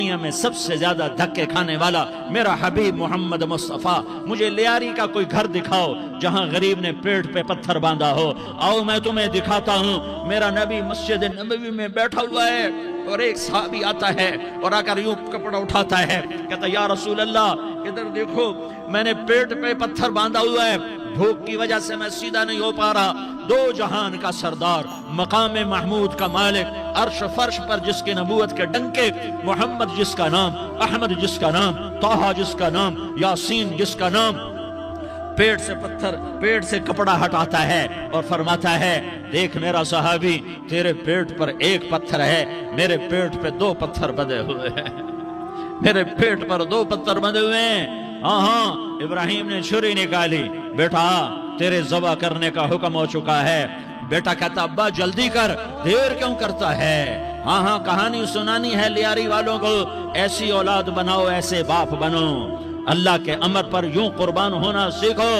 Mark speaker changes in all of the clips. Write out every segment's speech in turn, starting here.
Speaker 1: دنیا میں سب سے زیادہ دھکے کھانے والا میرا حبیب محمد مصطفیٰ، مجھے لیاری کا کوئی گھر دکھاؤ جہاں غریب نے پیٹ پہ پتھر باندھا ہو، آؤ میں تمہیں دکھاتا ہوں۔ میرا نبی مسجد نبوی میں بیٹھا ہوا ہے اور ایک صحابی آتا ہے اور آ کر یوں کپڑا اٹھاتا ہے، کہتا یا رسول اللہ ادھر دیکھو، میں نے پیٹ پہ پتھر باندھا ہوا ہے، بھوک کی وجہ سے میں سیدھا نہیں ہو پا رہا۔ دو جہان کا سردار، مقام محمود کا مالک، عرش فرش پر جس کی نبوت کے ڈنکے، محمد جس کا نام، احمد جس کا نام، طٰہٰ جس کا نام، یاسین جس کا نام، پیٹ سے پتھر، پیٹ سے کپڑا ہٹاتا ہے اور فرماتا ہے دیکھ میرا صحابی، تیرے پیٹ پر ایک پتھر ہے، میرے پیٹ پہ دو پتھر بندھے ہوئے ہیں، میرے پیٹ پر دو پتھر بندھے ہوئے ہیں۔ ہاں ابراہیم نے چھری نکالی، بیٹا تیرے ذبح کرنے کا حکم ہو چکا ہے۔ بیٹا کہتا ابا جلدی کر، دیر کیوں کرتا ہے؟ ہاں کہانی سنانی ہے لیاری والوں کو، ایسی اولاد بناؤ، ایسے باپ بنو، اللہ کے امر پر یوں قربان ہونا سیکھو۔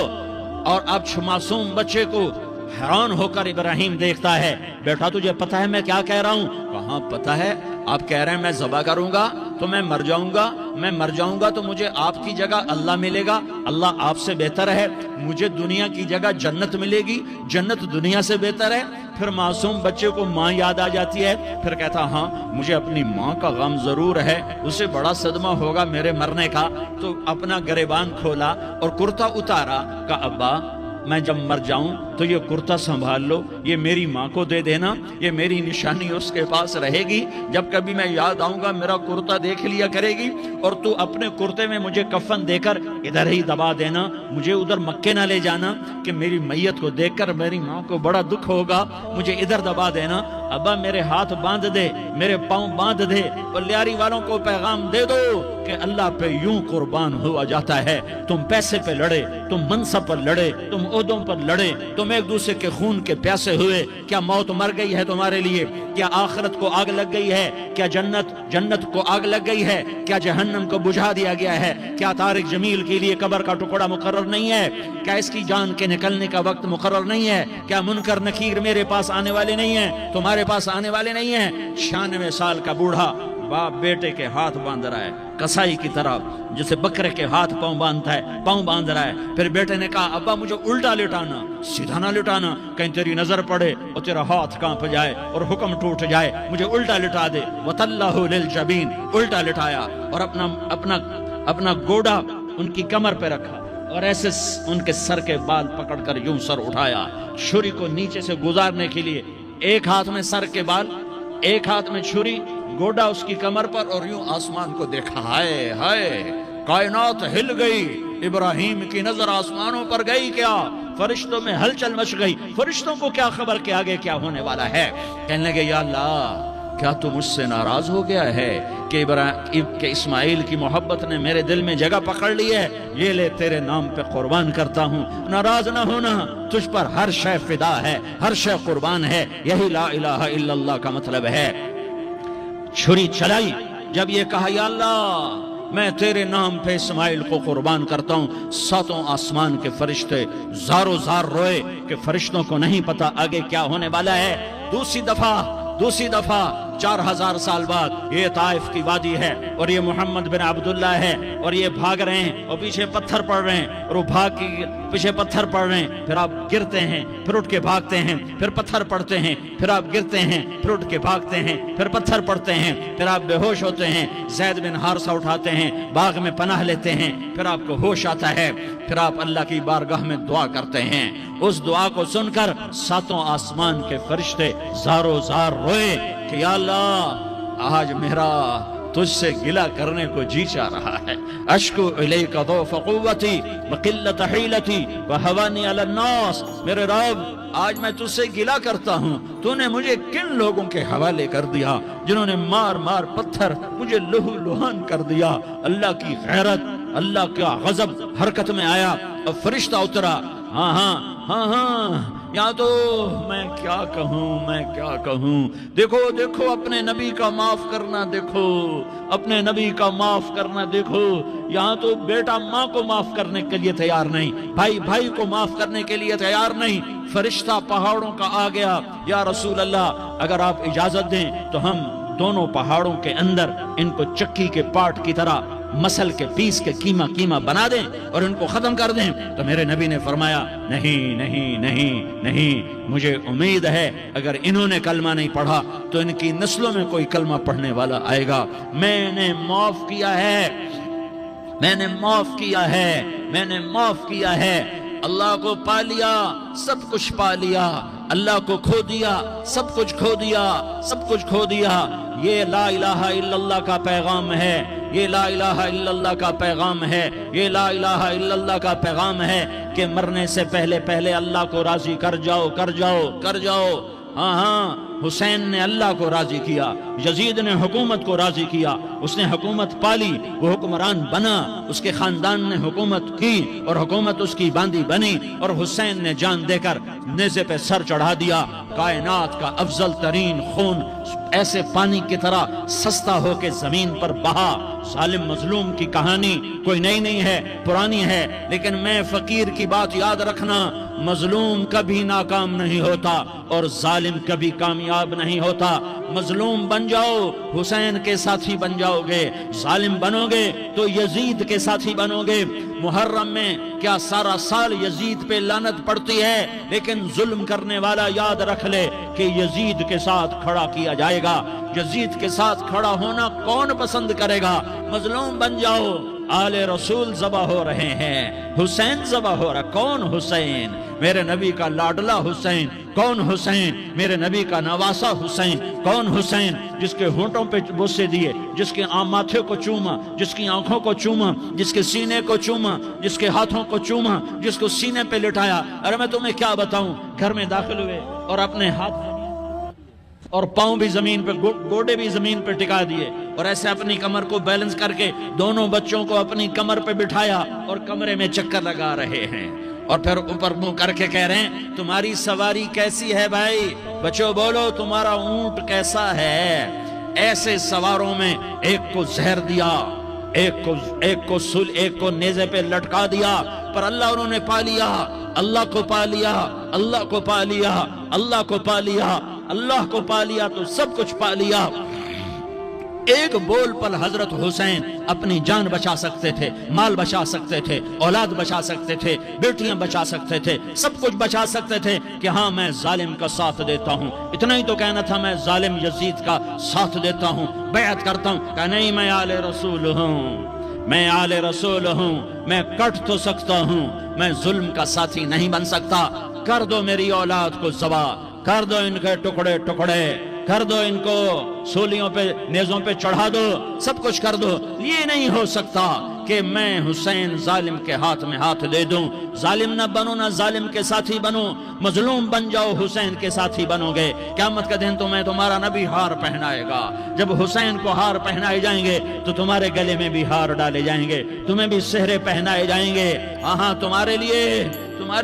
Speaker 1: اور اب معصوم بچے کو حیران ہو کر ابراہیم دیکھتا ہے، بیٹا تجھے پتہ ہے میں کیا کہہ رہا ہوں؟ کہاں پتہ ہے، آپ کہہ رہے ہیں میں ذبح کروں گا تو میں مر جاؤں گا، میں مر جاؤں گا تو مجھے آپ کی جگہ اللہ ملے گا، اللہ آپ سے بہتر ہے، مجھے دنیا کی جگہ جنت ملے گی، جنت دنیا سے بہتر ہے۔ پھر معصوم بچے کو ماں یاد آ جاتی ہے، پھر کہتا ہاں مجھے اپنی ماں کا غم ضرور ہے، اسے بڑا صدمہ ہوگا میرے مرنے کا۔ تو اپنا گریبان کھولا اور کرتا اتارا، کہا ابا میں جب مر جاؤں تو یہ کرتا سنبھال لو، یہ میری ماں کو دے دینا، یہ میری نشانی اس کے پاس رہے گی، جب کبھی میں یاد آؤں گا میرا کرتا دیکھ لیا کرے گی، اور تو اپنے کرتے میں مجھے کفن دے کر ادھر ہی دبا دینا، مجھے ادھر مکے نہ لے جانا کہ میری میت کو دیکھ کر میری ماں کو بڑا دکھ ہوگا، مجھے ادھر دبا دینا۔ ابا میرے ہاتھ باندھ دے، میرے پاؤں باندھ دے، اور لیاری والوں کو پیغام دے دو کہ اللہ پہ یوں قربان ہوا جاتا ہے۔ تم پیسے پہ لڑے، تم منصب پر لڑے، تم عہدوں پر لڑے، تم ایک دوسرے کے خون کے پیاسے ہوئے، کیا موت مر گئی ہے تمہارے لیے؟ کیا آخرت کو آگ لگ گئی ہے؟ کیا جنت کو آگ لگ گئی ہے؟ کیا جہنم کو بجھا دیا گیا ہے؟ کیا طارق جمیل کے لیے قبر کا ٹکڑا مقرر نہیں ہے؟ کیا اس کی جان کے نکلنے کا وقت مقرر نہیں ہے؟ کیا منکر نکیر میرے پاس آنے والے نہیں ہیں، تمہارے پاس آنے والے نہیں ہیں؟ 96 سال کا بوڑھا باپ بیٹے کے ہاتھ باندھ رہا ہے کسائی کی طرح، جسے بکرے کے ہاتھ پاؤں باندھتا ہے، پاؤں باندھ رہا ہے۔ پھر بیٹے نے کہا ابا مجھے الٹا لٹانا، سیدھا نہ لٹانا، کہیں تیری نظر پڑے اور تیرا ہاتھ کانپ جائے اور حکم ٹوٹ جائے، مجھے الٹا لٹا دے۔ وَتَلَّهُ لِلْجَبِينِ، الٹا لٹایا اور اپنا گوڑا ان کی کمر پہ رکھا اور ایسے ان کے سر کے بال پکڑ کر یوں سر اٹھایا، چھری کو نیچے سے گزارنے کے لیے، ایک ہاتھ میں سر کے بال، ایک ہاتھ میں چھری، گوڑا اس کی کمر پر، اور یوں آسمان کو دیکھا۔ ہائے ہائے، کائنات ہل گئی، ابراہیم کی نظر آسمانوں پر گئی، کیا فرشتوں میں ہلچل مچ گئی، فرشتوں کو کیا خبر کہ آگے کیا ہونے والا ہے؟ کہنے لگے یا اللہ کیا تو مجھ سے ناراض ہو گیا ہے کہ اسماعیل کی محبت نے میرے دل میں جگہ پکڑ لی ہے؟ یہ لے تیرے نام پہ قربان کرتا ہوں، ناراض نہ ہونا، تجھ پر ہر شے فدا ہے، ہر شے قربان ہے، یہی لا الہ الا اللہ کا مطلب ہے۔ چھری چلائی، جب یہ کہا یا اللہ میں تیرے نام پہ اسماعیل کو قربان کرتا ہوں، 7 آسمان کے فرشتے زارو زار روئے کہ فرشتوں کو نہیں پتا آگے کیا ہونے والا ہے۔ دوسری دفعہ 4000 سال بعد یہ طائف کی وادی ہے اور یہ محمد بن عبداللہ ہے اور یہ بھاگ رہے ہیں اور پیچھے پتھر پڑ رہے ہیں اور وہ بھاگ کے پیچھے پتھر پڑ رہے ہیں، پھر آپ گرتے ہیں، پھر اٹھ کے بھاگتے ہیں، پھر پتھر پڑتے ہیں، پھر آپ گرتے ہیں، پھر اٹھ کے بھاگتے ہیں، پھر پتھر پڑتے ہیں، پھر آپ بے ہوش ہوتے ہیں، زید بن حارثہ اٹھاتے ہیں، باغ میں پناہ لیتے ہیں، پھر آپ کو ہوش آتا ہے، پھر آپ اللہ کی بارگاہ میں دعا کرتے ہیں۔ اس دعا کو سن کر 7 آسمان کے فرشتے زارو زار روئے کہ یا اللہ آج میرا تجھ سے گلہ کرنے کو جی چاہ رہا ہے، اشکو الیک ضعف قوتی وقلت حیلتی وہوانی علی الناس، میرے رب آج میں تجھ سے گلہ کرتا ہوں، تو نے مجھے کن لوگوں کے حوالے کر دیا جنہوں نے مار مار پتھر مجھے لہو لہان کر دیا۔ اللہ کی غیرت، اللہ کا غضب حرکت میں آیا اور فرشتہ اترا۔ ہاں یا تو میں کیا کہوں، دیکھو اپنے نبی کا معاف کرنا، دیکھو اپنے نبی کا معاف کرنا، دیکھو یہاں تو بیٹا ماں کو معاف کرنے کے لیے تیار نہیں، بھائی کو معاف کرنے کے لیے تیار نہیں۔ فرشتہ پہاڑوں کا آ گیا، یا رسول اللہ اگر آپ اجازت دیں تو ہم دونوں پہاڑوں کے اندر ان کو چکی کے پاٹ کی طرح مسل کے پیس کے کیما کیما بنا دیں اور ان کو ختم کر دیں۔ تو میرے نبی نے فرمایا نہیں نہیں نہیں نہیں، مجھے امید ہے اگر انہوں نے کلمہ نہیں پڑھا تو ان کی نسلوں میں کوئی کلمہ پڑھنے والا آئے گا۔ میں نے معاف کیا ہے، میں نے معاف کیا ہے، میں نے معاف کیا ہے۔ اللہ کو پا لیا، سب کچھ پا لیا، اللہ کو کھو دیا، سب کچھ کھو دیا، سب کچھ کھو دیا۔ یہ لا الہ الا اللہ کا پیغام ہے، یہ لا الہ الا اللہ کا پیغام ہے، یہ لا الہ الا اللہ کا پیغام ہے کہ مرنے سے پہلے پہلے اللہ کو راضی کر جاؤ، کر جاؤ، کر جاؤ۔ ہاں ہاں، حسین نے اللہ کو راضی کیا، یزید نے حکومت کو راضی کیا، اس نے حکومت پالی، وہ حکمران بنا، اس کے خاندان نے حکومت کی اور حکومت اس کی باندھی بنی، اور حسین نے جان دے کر نیزے پہ سر چڑھا دیا۔ کائنات کا افضل ترین خون ایسے پانی کی طرح سستا ہو کے زمین پر بہا۔ ظالم مظلوم کی کہانی کوئی نئی نہیں ہے، پرانی ہے، لیکن میں فقیر کی بات یاد رکھنا، مظلوم کبھی ناکام نہیں ہوتا اور ظالم کبھی کامیاب نہیں ہوتا۔ مظلوم بن جاؤ حسین کے ساتھی بن جاؤ گے، ظالم بنو گے تو یزید کے ساتھی بنو گے۔ محرم میں کیا سارا سال یزید پہ لعنت پڑتی ہے، لیکن ظلم کرنے والا یاد رکھ لے کہ یزید کے ساتھ کھڑا کیا جائے گا۔ یزید کے ساتھ کھڑا ہونا کون پسند کرے گا؟ مظلوم بن جاؤ۔ آل رسول ذبح ہو رہے ہیں، حسین ذبح ہو رہا۔ کون حسین؟ میرے نبی کا لاڈلا حسین۔ کون حسین؟ میرے نبی کا نواسا حسین۔ کون حسین؟ جس کے ہونٹوں پہ بوسے دیے، جس کے ماتھے کو چوما، جس کی آنکھوں کو چوما، جس کے سینے کو چوما، جس کے ہاتھوں کو چوما، جس کو سینے پہ لٹایا۔ ارے میں تمہیں کیا بتاؤں، گھر میں داخل ہوئے اور اپنے ہاتھ اور پاؤں بھی زمین پہ، گوڑے بھی زمین پہ ٹکا دیے، اور ایسے اپنی کمر کو بیلنس کر کے دونوں بچوں کو اپنی کمر پہ بٹھایا اور کمرے میں چکر لگا رہے ہیں، اور پھر اوپر منہ کر کے کہہ رہے ہیں تمہاری سواری کیسی ہے بھائی؟ بچوں بولو تمہارا اونٹ کیسا ہے؟ ایسے سواروں میں ایک کو زہر دیا، ایک کو نیزے پہ لٹکا دیا، پر اللہ انہوں نے پا لیا، اللہ کو پا لیا، اللہ کو پا لیا، اللہ کو پا لیا، اللہ کو پا لیا تو سب کچھ پا لیا۔ ایک بول پر حضرت حسین اپنی جان بچا سکتے تھے، مال بچا سکتے تھے، اولاد بچا سکتے تھے، بیٹیاں بچا سکتے تھے، سب کچھ بچا سکتے تھے کہ ہاں میں ظالم کا ساتھ دیتا ہوں۔ اتنا ہی تو کہنا تھا میں ظالم یزید کا ساتھ دیتا ہوں، بیعت کرتا ہوں۔ کہ نہیں، میں آل رسول ہوں، میں آل رسول ہوں، میں کٹ تو سکتا ہوں، میں ظلم کا ساتھی نہیں بن سکتا۔ کر دو میری اولاد کو ذبح، کر دو ان کے ٹکڑے ٹکڑے، کر دو ان کو سولیوں پہ نیزوں پہ چڑھا دو، سب کچھ کر دو۔ یہ نہیں ہو سکتا کہ میں حسین ظالم کے ہاتھ میں ہاتھ دے دوں۔ ظالم نہ بنو، نہ ظالم کے ساتھی بنو، مظلوم بن جاؤ، حسین کے ساتھی بنو گے۔ قیامت کا دن تمہیں تمہارا نبی ہار پہنائے گا۔ جب حسین کو ہار پہنائے جائیں گے تو تمہارے گلے میں بھی ہار ڈالے جائیں گے، تمہیں بھی سہرے پہنائے جائیں گے۔ ہاں تمہارے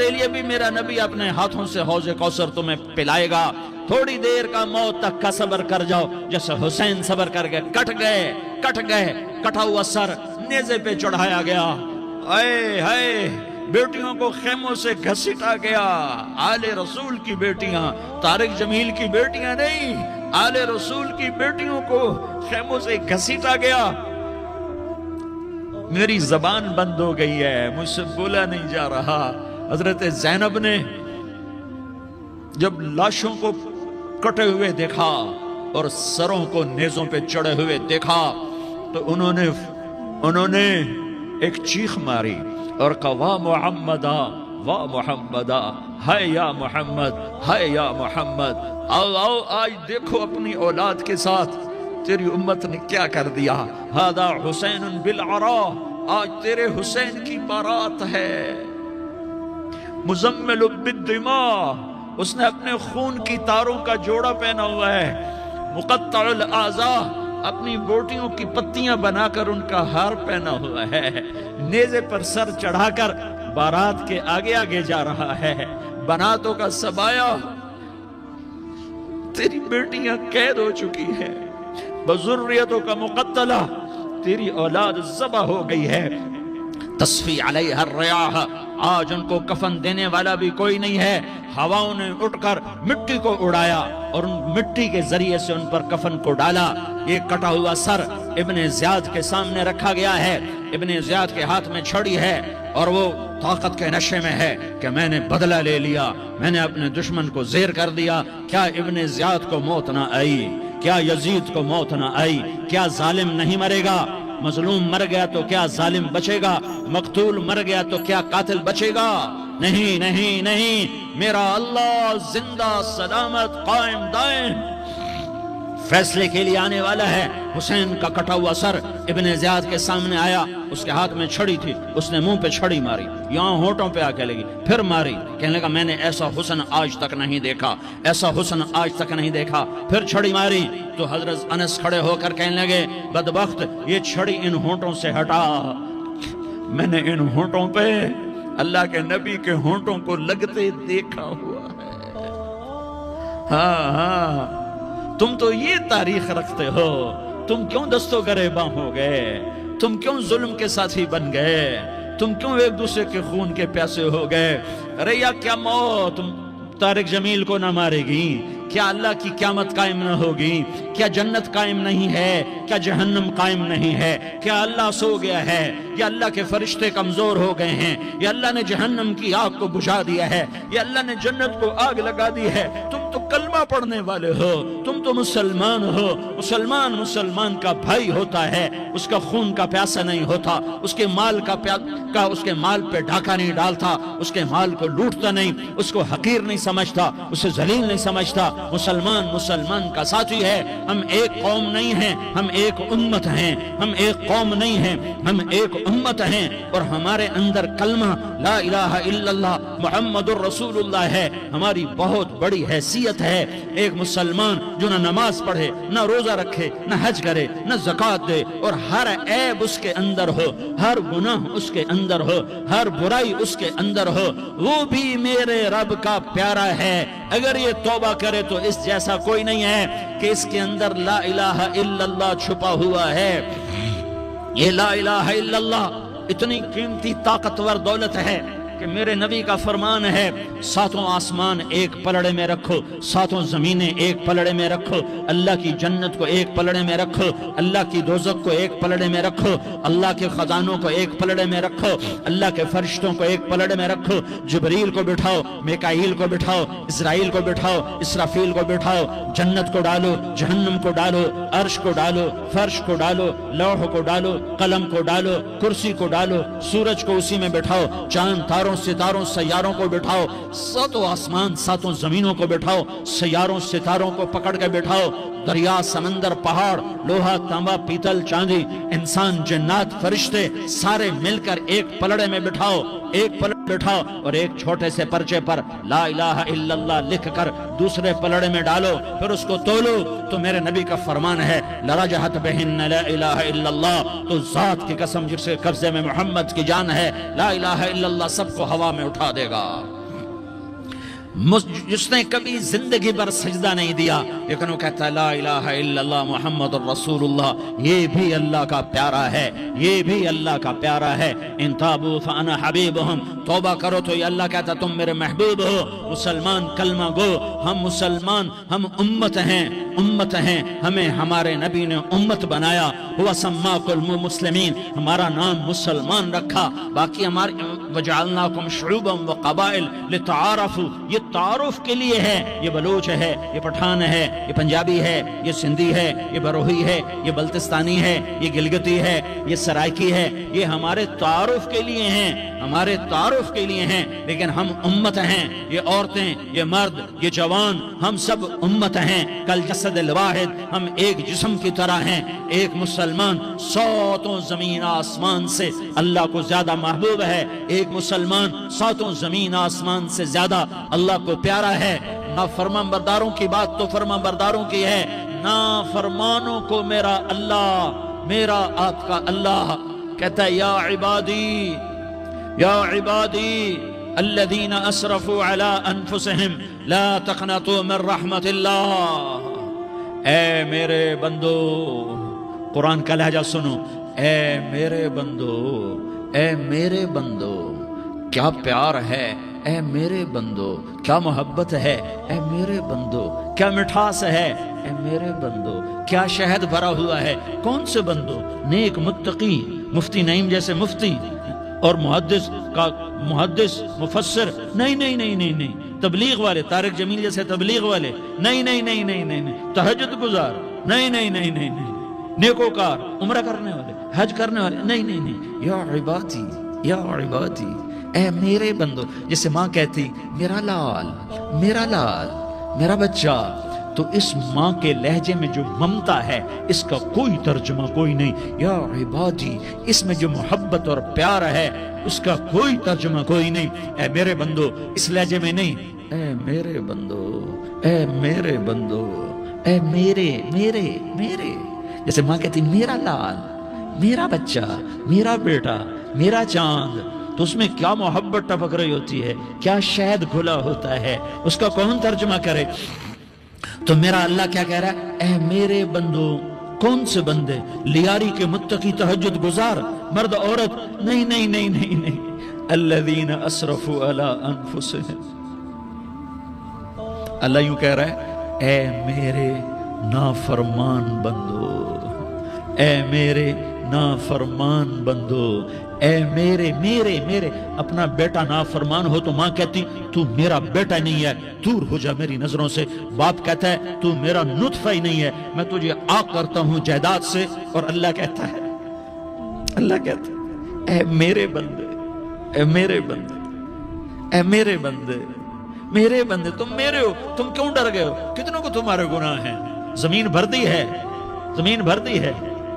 Speaker 1: لیے بھی میرا نبی اپنے ہاتھوں سے حوض کوثر تمہیں پلائے گا۔ تھوڑی دیر کا موت تک کا صبر کر جاؤ، جیسے حسین صبر کر گئے، کٹ گئے، کٹا ہوا سر نیزے پہ چڑھایا گیا۔ اے ہائے، بیٹیوں کو خیموں سے گھسیٹا گیا۔ آل رسول کی بیٹیاں، طارق جمیل کی بیٹیاں نہیں، آل رسول کی بیٹیوں کو خیموں سے گھسیٹا گیا۔ میری زبان بند ہو گئی ہے، مجھ سے بولا نہیں جا رہا۔ حضرت زینب نے جب لاشوں کو کٹے ہوئے دیکھا اور سروں کو نیزوں پہ چڑھے ہوئے دیکھا تو انہوں نے ایک چیخ ماری اور کہا واہ محمدہ، واہ محمدہ، ہائے یا محمد، ہائے یا محمد۔ آؤ آج دیکھو اپنی اولاد کے ساتھ تیری امت نے کیا کر دیا۔ ہذا حسین بالعراء، آج تیرے حسین کی بارات ہے۔ مزمل بالدماء، اس نے اپنے خون کی تاروں کا جوڑا پہنا ہوا ہے۔ مقطع الاعضاء، اپنی بوٹیوں کی پتیاں بنا کر ان کا ہار پہنا ہوا ہے۔ نیزے پر سر چڑھا کر بارات کے آگے آگے جا رہا ہے۔ بناتوں کا سبایا، تیری بیٹیاں قید ہو چکی ہیں۔ بذریتوں کا مقتلہ، تیری اولاد ذبح ہو گئی ہے۔ تصفی علیہ الریاح، آج ان کو کفن دینے والا بھی کوئی نہیں ہے۔ ہواؤں نے اٹھ کر مٹی کو اڑایا اور ان مٹی کے ذریعے سے ان پر کفن کو ڈالا۔ ایک کٹا ہوا سر ابن زیاد کے سامنے رکھا گیا ہے، ابن زیاد کے ہاتھ میں چھڑی ہے اور وہ طاقت کے نشے میں ہے کہ میں نے بدلہ لے لیا، میں نے اپنے دشمن کو زیر کر دیا۔ کیا ابن زیاد کو موت نہ آئی؟ کیا یزید کو موت نہ آئی؟ کیا ظالم نہیں مرے گا؟ مظلوم مر گیا تو کیا ظالم بچے گا؟ مقتول مر گیا تو کیا قاتل بچے گا؟ نہیں نہیں نہیں، میرا اللہ زندہ سلامت قائم دائم فیصلے کے لیے آنے والا ہے۔ حسین کا کٹا ہوا سر ابن زیاد کے سامنے آیا، اس کے ہاتھ میں چھڑی تھی، اس نے منہ پہ چھڑی ماری، یہاں ہونٹوں پہ آ کے لگی، پھر ماری، کہنے لگا میں نے ایسا حسن آج تک نہیں دیکھا، ایسا حسن آج تک نہیں دیکھا، پھر چھڑی ماری تو حضرت انس کھڑے ہو کر کہنے لگے بدبخت یہ چھڑی ان ہونٹوں سے ہٹا، میں نے ان ہونٹوں پہ اللہ کے نبی کے ہونٹوں کو لگتے دیکھا ہوا ہے۔ ہاں ہاں، تم تو یہ تاریخ رکھتے ہو، تم کیوں دستوں گریباں ہو گئے؟ تم کیوں ظلم کے ساتھی بن گئے؟ تم کیوں ایک دوسرے کے خون کے پیاسے ہو گئے؟ ارے یا کیا موت طارق جمیل کو نہ مارے گی؟ کیا اللہ کی قیامت قائم نہ ہوگی؟ کیا جنت قائم نہیں ہے؟ کیا جہنم قائم نہیں ہے؟ کیا اللہ سو گیا ہے؟ یا اللہ کے فرشتے کمزور ہو گئے ہیں؟ یا اللہ نے جہنم کی آگ کو بجھا دیا ہے؟ یا اللہ نے جنت کو آگ لگا دی ہے؟ تم تو کلمہ پڑھنے والے ہو، تم تو مسلمان ہو۔ مسلمان کا بھائی ہوتا ہے، اس کا خون کا پیاسا نہیں ہوتا، اس کے مال اس کے مال پہ ڈھاکہ نہیں ڈالتا، اس کے مال کو لوٹتا نہیں، اس کو حقیر نہیں سمجھتا، اسے ذلیل نہیں سمجھتا۔ مسلمان کا ساتھی ہے۔ ہم ایک قوم نہیں ہیں، ہم ایک امت ہیں، ہم ایک قوم نہیں ہیں، ہم ایک امت ہیں، اور ہمارے اندر کلمہ لا الہ الا اللہ محمد الرسول اللہ ہے، ہماری بہت بڑی حیثیت ہے۔ ایک مسلمان جو نہ نماز پڑھے، نہ روزہ رکھے، نہ حج کرے، نہ زکوٰۃ دے، اور ہر عیب اس کے اندر ہو، ہر گناہ اس کے اندر ہو، ہر برائی اس کے اندر ہو، وہ بھی میرے رب کا پیارا ہے۔ اگر یہ توبہ کرے تو اس جیسا کوئی نہیں ہے کہ اس کے اندر لا الہ الا اللہ چھپا ہوا ہے۔ یہ لا الہ الا اللہ اتنی قیمتی طاقتور دولت ہے کہ میرے نبی کا فرمان ہے ساتوں آسمان ایک پلڑے میں رکھو، ساتوں زمینیں ایک پلڑے میں رکھو، اللہ کی جنت کو ایک پلڑے میں رکھو، اللہ کی دوزخ کو ایک پلڑے میں رکھو، اللہ کے خزانوں کو ایک پلڑے میں رکھو، اللہ کے فرشتوں کو ایک پلڑے میں رکھو، جبریل کو بٹھاؤ، میکائیل کو بٹھاؤ، اسرائیل کو بٹھاؤ، اسرافیل کو بٹھاؤ، جنت کو ڈالو، جہنم کو ڈالو، عرش کو ڈالو، فرش کو ڈالو، لوح کو ڈالو، قلم کو ڈالو، کرسی کو ڈالو، سورج کو اسی میں بٹھاؤ، چاند تاروں ستاروں سیاروں کو بٹھاؤ، ساتوں آسمان ساتوں زمینوں کو بٹھاؤ، سیاروں ستاروں کو پکڑ کے بٹھاؤ، دریا سمندر پہاڑ لوہا تانبا پیتل چاندی انسان جنات فرشتے سارے مل کر ایک پلڑے میں بٹھاؤ، ایک پلڑے بٹھاؤ، اور ایک چھوٹے سے پرچے پر لا الہ الا اللہ لکھ کر دوسرے پلڑے میں ڈالو، پھر اس کو تولو تو میرے نبی کا فرمان ہے لرجحت بہن لا الہ الا اللہ، تو ذات کی قسم جس کے قبضے میں محمد کی جان ہے، لا الہ الا اللہ سب کو ہوا میں اٹھا دے گا۔ جس نے کبھی زندگی پر سجدہ نہیں دیا لیکن وہ کہتا ہے لا الہ الا اللہ محمد الرسول اللہ، یہ بھی اللہ کا پیارا ہے، یہ بھی اللہ کا پیارا ہے۔ ان تابوا فانا حبیبہم، توبہ کرو تو یہ اللہ کہتا تم میرے محبوب ہو۔ مسلمان کلمہ گو، ہم مسلمان، ہم امت ہیں، امت ہیں، ہمیں ہمارے نبی نے امت بنایا، ہوا سماکم المسلمین، ہمارا نام مسلمان رکھا، باقی ہمارے وجعلناکم شعوبا وقبائل لتعارفوا، یہ تعارف کے لیے ہے، یہ بلوچ ہے، یہ پٹھان ہے، یہ پنجابی ہے، یہ سندھی ہے، یہ بروہی ہے، یہ بلتستانی ہے، یہ گلگتی ہے، یہ سرائکی ہے، یہ ہمارے تعارف کے لیے ہیں، ہمارے تعارف کے لیے ہیں، لیکن ہم امت ہیں، یہ عورتیں، یہ مرد، یہ جوان، ہم سب امت ہیں، کل جسد الواحد، ہم ایک جسم کی طرح ہیں۔ ایک مسلمان ساتوں زمین آسمان سے اللہ کو زیادہ محبوب ہے، ایک مسلمان ساتوں زمین آسمان سے زیادہ اللہ کو پیارا ہے۔ نافرمان برداروں کی بات تو فرمان برداروں کی ہے، نافرمانوں کو میرا اللہ، میرا آپ کا اللہ کہتا ہے یا عبادی، یا عبادی الذین اسرفوا علی انفسہم لا تقنطوا من رحمت اللہ، اے میرے بندو، قرآن کا لہجہ سنو، اے میرے بندو اے میرے بندو کیا پیار ہے، اے میرے بندو کیا محبت ہے، اے میرے بندو کیا مٹھاس ہے، اے میرے بندو کیا شہد بھرا ہوا ہے۔ کون سے بندو؟ نیک متقی، مفتی نعیم جیسے مفتی اور محدث مفسر، نہیں نہیں نہیں نہیں نہیں، تبلیغ والے طارق جمیل جیسے تبلیغ والے، نہیں نہیں نہیں نہیں نہیں، تہجد گزار، نہیں نہیں نہیں نہیں نہیں، نیکوکار، عمرہ کرنے والے، حج کرنے والے، نہیں نہیں نہیں، یا عبادی یا عبادی، اے میرے بندو، جیسے ماں کہتی میرا لال میرا لال میرا بچہ، تو اس ماں کے لہجے میں جو ممتا ہے اس کا کوئی ترجمہ کوئی نہیں، یا عبادی، اس میں جو محبت اور پیار ہے اس کا کوئی ترجمہ کوئی نہیں، اے میرے بندو اس لہجے میں نہیں، اے میرے بندو اے میرے بندو اے میرے میرے میرے، جیسے ماں کہتی میرا لال میرا بچہ میرا بیٹا میرا چاند، تو اس میں کیا محبت ٹپک رہی ہوتی ہے، کیا شہد گھلا ہوتا ہے، اس کا کون ترجمہ کرے؟ تو میرا اللہ کیا کہہ رہا ہے؟ اے میرے بندو، کون سے بندے؟ لیاری کے متقی تہجد گزار مرد عورت، نہیں نہیں نہیں نہیں نہیں، الذین اسرفوا علی انفسہم، اللہ یوں کہہ رہا ہے اے میرے نافرمان بندو، اے میرے نافرمان بندو، اے میرے میرے میرے، اپنا بیٹا نافرمان ہو تو ماں کہتی تو میرا بیٹا نہیں ہے، دور ہو جا میری نظروں سے، باپ کہتا ہے تو میرا نطفہ ہی نہیں ہے، میں تجھے عاق کرتا ہوں جائیداد سے، اور اللہ کہتا ہے اے میرے بندے اے میرے بندے اے میرے بندے میرے بندے، تم میرے ہو، تم کیوں ڈر گئے ہو؟ کتنوں کو تمہارے گناہ ہیں؟ زمین بھر دی ہے، زمین بھر دی ہے،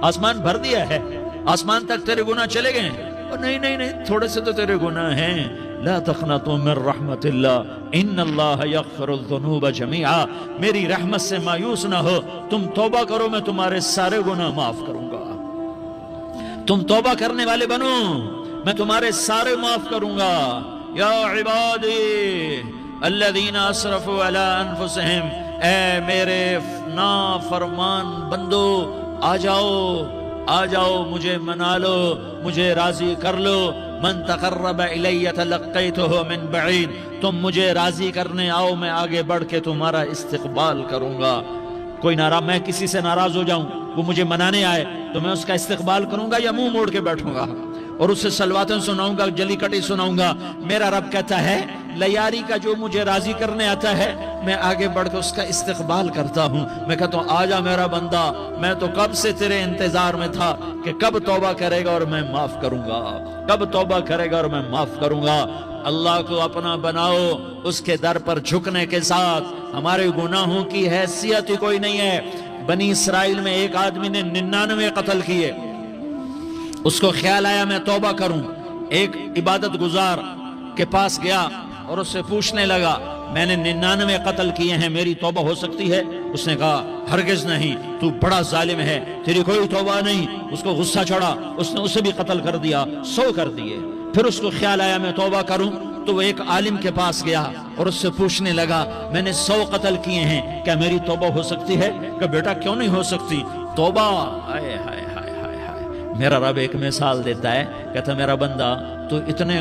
Speaker 1: آسمان بھر دیا ہے، آسمان تک تیرے گناہ چلے گئے ہیں، اور نہیں نہیں نہیں، تھوڑے سے تو تیرے گناہ ہیں، لا تقنطوا من رحمت اللہ ان اللہ یغفر الذنوب جميعا، میری رحمت سے مایوس نہ ہو، تم توبہ کرو میں تمہارے سارے گناہ معاف کروں گا، تم توبہ کرنے والے بنو میں تمہارے سارے معاف کروں گا، یا عبادی الذین اسرفوا علی انفسہم، اے میرے نافرمان بندو آ جاؤ مجھے منا لو، مجھے راضی کر لو، من تقرب الی تلقیتہ من بعید، تم مجھے راضی کرنے آؤ میں آگے بڑھ کے تمہارا استقبال کروں گا، کوئی ناراض، میں کسی سے ناراض ہو جاؤں وہ مجھے منانے آئے تو میں اس کا استقبال کروں گا یا منہ موڑ کے بیٹھوں گا اور اس سے سلواتیں سناؤں گا، جلی کٹی سناؤں گا؟ میرا رب کہتا ہے لیاری کا جو مجھے راضی کرنے آتا ہے میں آگے بڑھ کے اس کا استقبال کرتا ہوں، میں کہتا ہوں آجا میرا بندہ، میں تو کب سے تیرے انتظار میں تھا کہ کب توبہ کرے گا اور میں معاف کروں گا، کب توبہ کرے گا اور میں معاف کروں گا۔ اللہ کو اپنا بناؤ، اس کے در پر جھکنے کے ساتھ، ہمارے گناہوں کی حیثیت ہی کوئی نہیں ہے۔ بنی اسرائیل میں ایک آدمی نے 99 قتل کیے، اس کو خیال آیا میں توبہ کروں، ایک عبادت گزار کے پاس گیا اور اس سے پوچھنے لگا میں نے 99 قتل کیے ہیں، میری توبہ ہو سکتی ہے؟ اس نے کہا ہرگز نہیں، تو بڑا ظالم ہے، تیری کوئی توبہ نہیں۔ اس کو غصہ چڑھا، اس نے اسے بھی قتل کر دیا، 100 کر دیے۔ پھر اس کو خیال آیا میں توبہ کروں، تو وہ ایک عالم کے پاس گیا اور اس سے پوچھنے لگا میں نے 100 قتل کیے ہیں، کیا میری توبہ ہو سکتی ہے؟ کہ بیٹا کیوں نہیں ہو سکتی توبہ؟ آئے ہائے ہائے ہائے ہائے، میرا رب ایک مثال دیتا ہے، کہتا میرا بندہ تو اتنے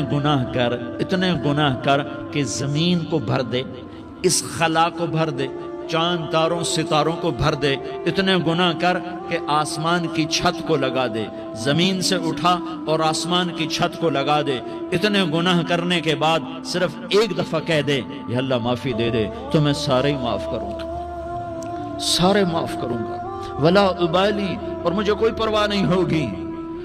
Speaker 1: گناہ کر کہ زمین کو بھر دے، اس خلا کو بھر دے، چاند تاروں ستاروں کو بھر دے، اتنے گناہ کر کہ آسمان کی چھت کو لگا دے، زمین سے اٹھا اور آسمان کی چھت کو لگا دے، اتنے گناہ کرنے کے بعد صرف ایک دفعہ کہہ دے یا اللہ معافی دے دے تو میں سارے ہی معاف کروں گا، سارے معاف کروں گا، ولا ابالی، اور مجھے کوئی پرواہ نہیں ہوگی۔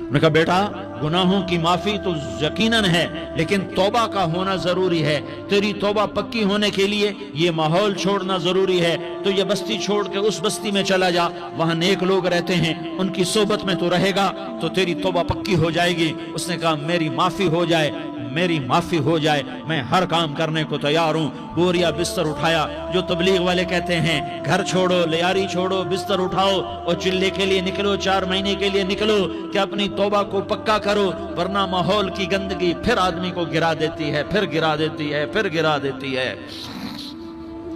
Speaker 1: میں نے کہا بیٹا گناہوں کی معافی تو یقیناً ہے لیکن توبہ کا ہونا ضروری ہے، تیری توبہ پکی ہونے کے لیے یہ ماحول چھوڑنا ضروری ہے، تو یہ بستی چھوڑ کے اس بستی میں چلا جا، وہاں نیک لوگ رہتے ہیں، ان کی صحبت میں تو رہے گا تو تیری توبہ پکی ہو جائے گی۔ اس نے کہا میری معافی ہو جائے، میری معافی ہو جائے، میں ہر کام کرنے کو تیار ہوں۔ بوریا بستر اٹھایا، جو تبلیغ والے کہتے ہیں گھر چھوڑو، لیاری چھوڑو، بستر اٹھاؤ اور چلے کے لیے نکلو، 4 مہینے کے لیے نکلو کہ اپنی توبہ کو پکا کرو، ورنہ ماحول کی گندگی پھر آدمی کو گرا دیتی ہے، پھر گرا دیتی ہے، پھر گرا دیتی ہے۔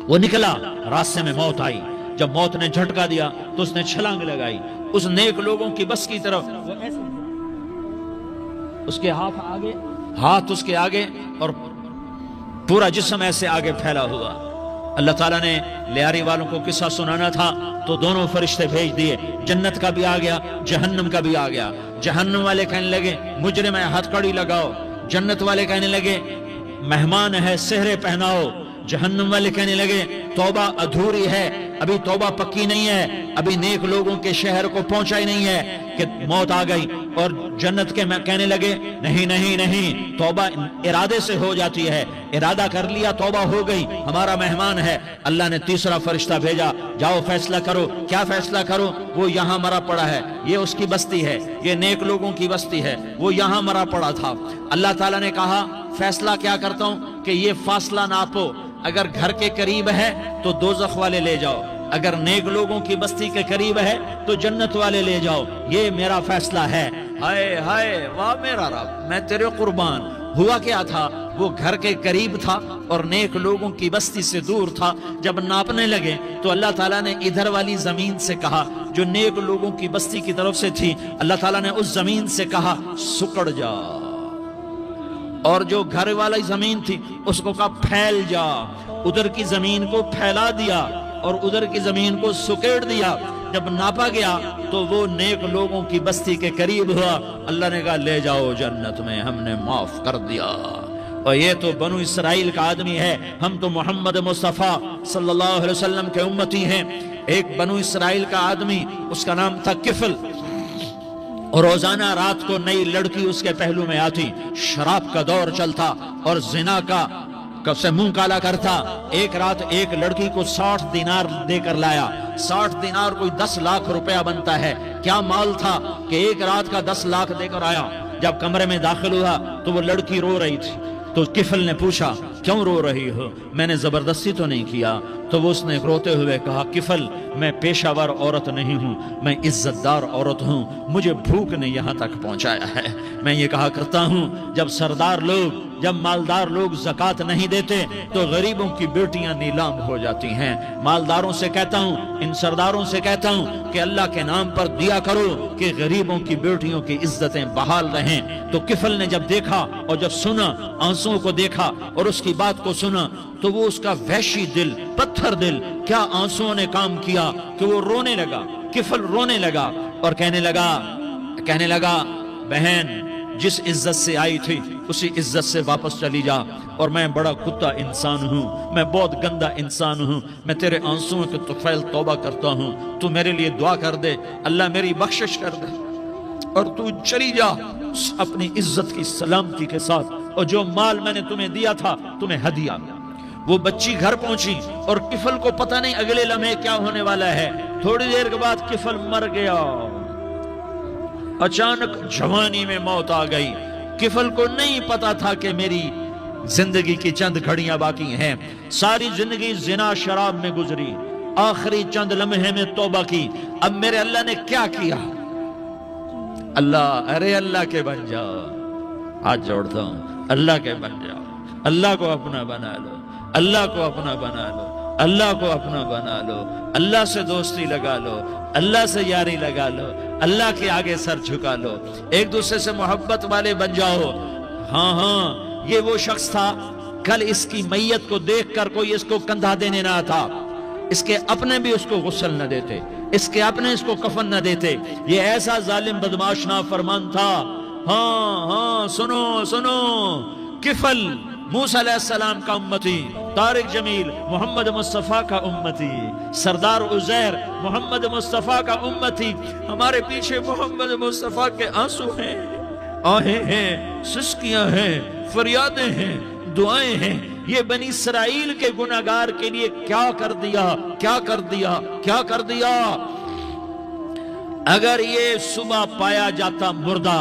Speaker 1: وہ نکلا، راستے میں موت آئی، جب موت نے جھٹکا دیا تو اس نے چھلانگ لگائی اس نیک لوگوں کی بس کی طرف، اس کے ہاتھ اس کے آگے اور پورا جسم ایسے آگے پھیلا ہوا. اللہ تعالیٰ نے لیاری والوں کو قصہ سنانا تھا تو دونوں فرشتے بھیج دیے. جنت کا بھی آ گیا, جہنم کا بھی آ گیا. جہنم والے کہنے لگے مجرم ہے ہتھ کڑی لگاؤ. جنت والے کہنے لگے مہمان ہے سہرے پہناؤ. جہنم والے کہنے لگے توبہ ادھوری ہے, ابھی توبہ پکی نہیں ہے, ابھی نیک لوگوں کے شہر کو پہنچا ہی نہیں ہے کہ موت آ گئی. اور جنت کے کہنے لگے نہیں نہیں نہیں, توبہ ارادے سے ہو جاتی ہے, ارادہ کر لیا توبہ ہو گئی, ہمارا مہمان ہے. اللہ نے تیسرا فرشتہ بھیجا, جاؤ فیصلہ کرو. کیا فیصلہ کرو؟ وہ یہاں مرا پڑا ہے, یہ اس کی بستی ہے, یہ نیک لوگوں کی بستی ہے, وہ یہاں مرا پڑا تھا. اللہ تعالیٰ نے کہا فیصلہ کیا کرتا ہوں کہ یہ فاصلہ ناپو, اگر گھر کے قریب ہے تو دوزخ والے لے جاؤ, اگر نیک لوگوں کی بستی کے قریب ہے تو جنت والے لے جاؤ. یہ میرا فیصلہ ہے. ہائے ہائے واہ میرا رب, میں تیرے قربان. ہوا کیا تھا؟ وہ گھر کے قریب تھا اور نیک لوگوں کی بستی سے دور تھا. جب ناپنے لگے تو اللہ تعالیٰ نے ادھر والی زمین سے کہا جو نیک لوگوں کی بستی کی طرف سے تھی, اللہ تعالیٰ نے اس زمین سے کہا سکڑ جا, اور جو گھر والی زمین تھی اس کو کہا پھیل جا. ادھر کی زمین کو پھیلا دیا اور ادھر کی زمین کو سکیڑ دیا. جب ناپا گیا تو وہ نیک لوگوں کی بستی کے قریب ہوا. اللہ نے کہا لے جاؤ جنت میں, ہم نے معاف کر دیا. اور یہ تو بنو اسرائیل کا آدمی ہے, ہم تو محمد مصطفیٰ صلی اللہ علیہ وسلم کے امتی ہیں. ایک بنو اسرائیل کا آدمی, اس کا نام تھا کفل, اور روزانہ رات کو نئی لڑکی اس کے پہلو میں آتی. شراب کا دور چلتا اور زنا کا سے منہ کالا کرتا. ایک رات ایک لڑکی کو 60 دینار دے کر لایا. 60 دینار کوئی 10 لاکھ روپیہ بنتا ہے. کیا مال تھا کہ ایک رات کا 10 لاکھ دے کر آیا. جب کمرے میں داخل ہوا تو وہ لڑکی رو رہی تھی. تو کفل نے پوچھا کیوں رو رہی ہو؟ میں نے زبردستی تو نہیں کیا. تو وہ اس نے روتے ہوئے کہا کفل میں پیشہ ور عورت نہیں ہوں, میں عزت دار عورت ہوں, مجھے بھوک نے یہاں تک پہنچایا ہے. میں یہ کہا کرتا ہوں جب سردار لوگ, جب مالدار لوگ زکوٰۃ نہیں دیتے تو غریبوں کی بیٹیاں نیلام ہو جاتی ہیں. مالداروں سے کہتا ہوں, ان سرداروں سے کہتا ہوں کہ اللہ کے نام پر دیا کرو کہ غریبوں کی بیٹیوں کی عزتیں بحال رہیں. تو کفل نے جب دیکھا اور جب سنا, آنسوؤں کو دیکھا اور اس کی بات کو سنا, تو وہ اس کا وحشی دل, پتھر دل, کیا آنسوؤں نے کام کیا کہ وہ رونے لگا. کفل رونے لگا اور کہنے لگا بہن جس عزت سے آئی تھی اسی عزت سے واپس چلی جا. اور میں بڑا کتا انسان ہوں, میں بہت گندا انسان ہوں, میں تیرے آنسوؤں کے طفیل توبہ کرتا ہوں. تو میرے لیے دعا کر دے, اللہ میری بخشش کر دے, اور تو چلی جا اپنی عزت کی سلامتی کے ساتھ. اور جو مال میں نے تمہیں دیا تھا تمہیں ہدیہ ملا. وہ بچی گھر پہنچی اور کفل کو پتہ نہیں اگلے لمحے کیا ہونے والا ہے. تھوڑی دیر کے بعد کفل مر گیا. اچانک جوانی میں موت آ گئی. کفل کو نہیں پتا تھا کہ میری زندگی کی چند گھڑیاں باقی ہیں. ساری زندگی زنا شراب میں گزری, آخری چند لمحے میں توبہ کی. اب میرے اللہ نے کیا کیا؟ اللہ, ارے اللہ کے بن جاؤ, ہاتھ جوڑتا ہوں, اللہ کے بن جاؤ, اللہ کو اپنا بنا لو, اللہ کو اپنا بنا لو, اللہ کو اپنا بنا لو, اللہ سے دوستی لگا لو, اللہ سے یاری لگا لو, اللہ کے آگے سر جھکا لو, ایک دوسرے سے محبت والے بن جاؤ. ہاں یہ وہ شخص تھا, کل اس کی میت کو دیکھ کر کوئی اس کو کندھا دینے نہ تھا, اس کے اپنے بھی اس کو غسل نہ دیتے, اس کے اپنے اس کو کفن نہ دیتے. یہ ایسا ظالم بدماش نافرمان تھا. ہاں سنو, کفل موسیٰ علیہ السلام کا امتی, طارق جمیل محمد مصطفیٰ کا امتی, سردار عزیر محمد مصطفیٰ کا امتی. ہمارے پیچھے محمد مصطفیٰ کے آنسو ہیں, آہیں ہیں, سسکیاں ہیں, فریادیں ہیں, دعائیں ہیں. یہ بنی اسرائیل کے گناہگار کے لیے کیا کر دیا. اگر یہ صبح پایا جاتا مردہ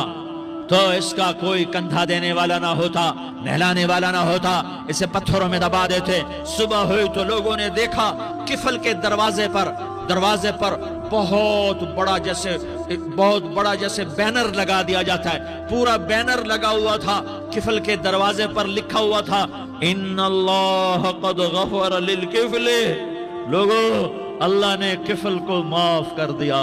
Speaker 1: تو اس کا کوئی کندھا دینے والا نہ ہوتا, نہلانے والا نہ ہوتا, اسے پتھروں میں دبا دیتے. صبح ہوئی تو لوگوں نے دیکھا کفل کے دروازے پر بہت بڑا جیسے بینر لگا دیا جاتا ہے, پورا بینر لگا ہوا تھا. کفل کے دروازے پر لکھا ہوا تھا ان اللہ قد غفر للکفل. لوگو, اللہ نے کفل کو معاف کر دیا.